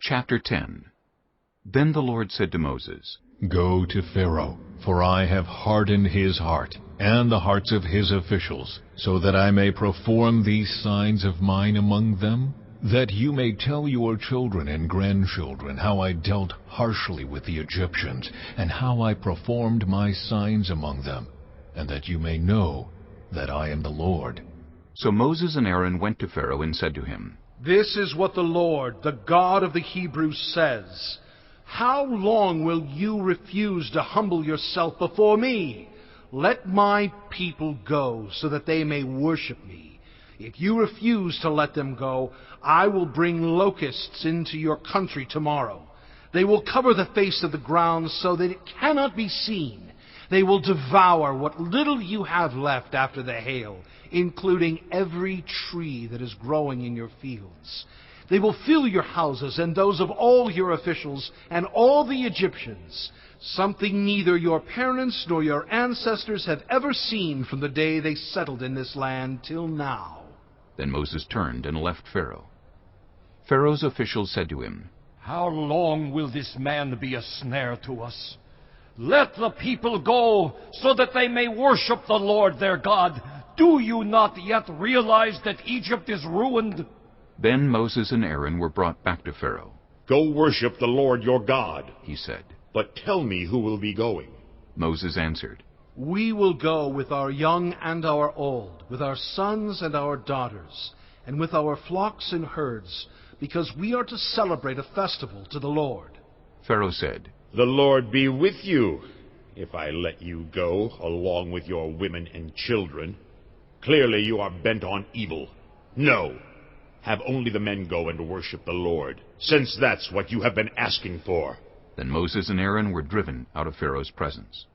Chapter 10. Then the Lord said to Moses, Go to Pharaoh, for I have hardened his heart, and the hearts of his officials, so that I may perform these signs of mine among them, that you may tell your children and grandchildren how I dealt harshly with the Egyptians, and how I performed my signs among them, and that you may know that I am the Lord. So Moses and Aaron went to Pharaoh and said to him, This is what the Lord, the God of the Hebrews, says. How long will you refuse to humble yourself before me? Let my people go, so that they may worship me. If you refuse to let them go, I will bring locusts into your country tomorrow. They will cover the face of the ground so that it cannot be seen. They will devour what little you have left after the hail, including every tree that is growing in your fields. They will fill your houses and those of all your officials and all the Egyptians, something neither your parents nor your ancestors have ever seen from the day they settled in this land till now. Then Moses turned and left Pharaoh. Pharaoh's officials said to him, How long will this man be a snare to us? Let the people go, so that they may worship the Lord their God. Do you not yet realize that Egypt is ruined? Then Moses and Aaron were brought back to Pharaoh. Go worship the Lord your God, he said. but tell me who will be going. Moses answered, We will go with our young and our old, with our sons and our daughters, and with our flocks and herds, because we are to celebrate a festival to the Lord. Pharaoh said, The Lord be with you, if I let you go, along with your women and children. Clearly you are bent on evil. No, have only the men go and worship the Lord, since that's what you have been asking for. Then Moses and Aaron were driven out of Pharaoh's presence.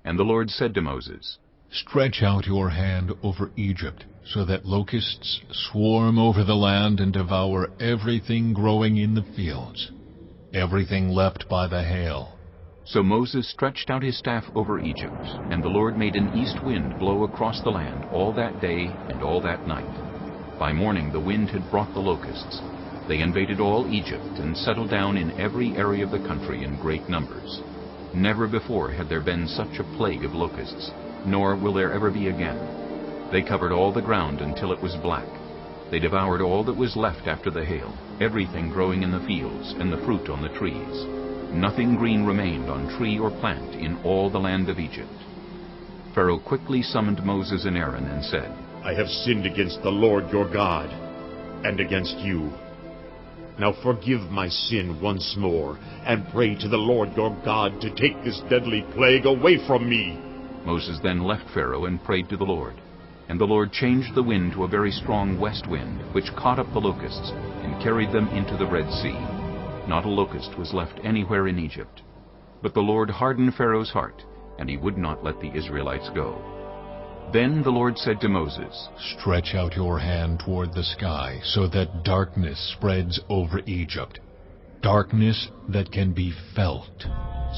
And the Lord said to Moses, Stretch out your hand over Egypt, so that locusts swarm over the land and devour everything growing in the fields, everything left by the hail. So Moses stretched out his staff over Egypt, and the Lord made an east wind blow across the land all that day and all that night. By morning the wind had brought the locusts. They invaded all Egypt and settled down in every area of the country in great numbers. Never before had there been such a plague of locusts, nor will there ever be again. They covered all the ground until it was black. They devoured all that was left after the hail, everything growing in the fields and the fruit on the trees. Nothing green remained on tree or plant in all the land of Egypt. Pharaoh quickly summoned Moses and Aaron and said, I have sinned against the Lord your God, and against you. Now forgive my sin once more, and pray to the Lord your God to take this deadly plague away from me. Moses then left Pharaoh and prayed to the Lord. And the Lord changed the wind to a very strong west wind, which caught up the locusts and carried them into the Red Sea. Not a locust was left anywhere in Egypt. But the Lord hardened Pharaoh's heart, and he would not let the Israelites go. Then the Lord said to Moses, Stretch out your hand toward the sky, so that darkness spreads over Egypt, darkness that can be felt.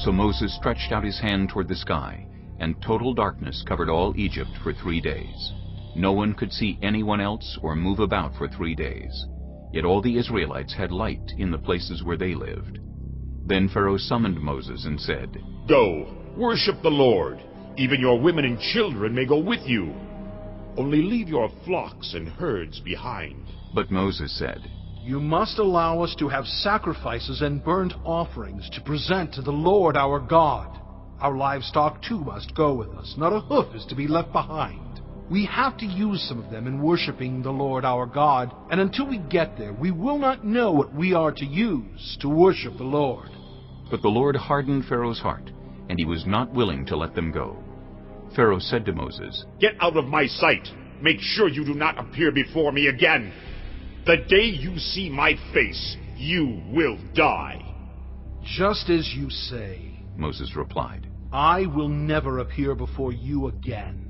So Moses stretched out his hand toward the sky, and total darkness covered all Egypt for 3 days. No one could see anyone else or move about for 3 days. Yet all the Israelites had light in the places where they lived. Then Pharaoh summoned Moses and said, Go, worship the Lord. Even your women and children may go with you. Only leave your flocks and herds behind. But Moses said, You must allow us to have sacrifices and burnt offerings to present to the Lord our God. Our livestock too must go with us. Not a hoof is to be left behind. We have to use some of them in worshiping the Lord our God, and until we get there, we will not know what we are to use to worship the Lord. But the Lord hardened Pharaoh's heart, and he was not willing to let them go. Pharaoh said to Moses, Get out of my sight. Make sure you do not appear before me again. The day you see my face, you will die. Just as you say, Moses replied. I will never appear before you again.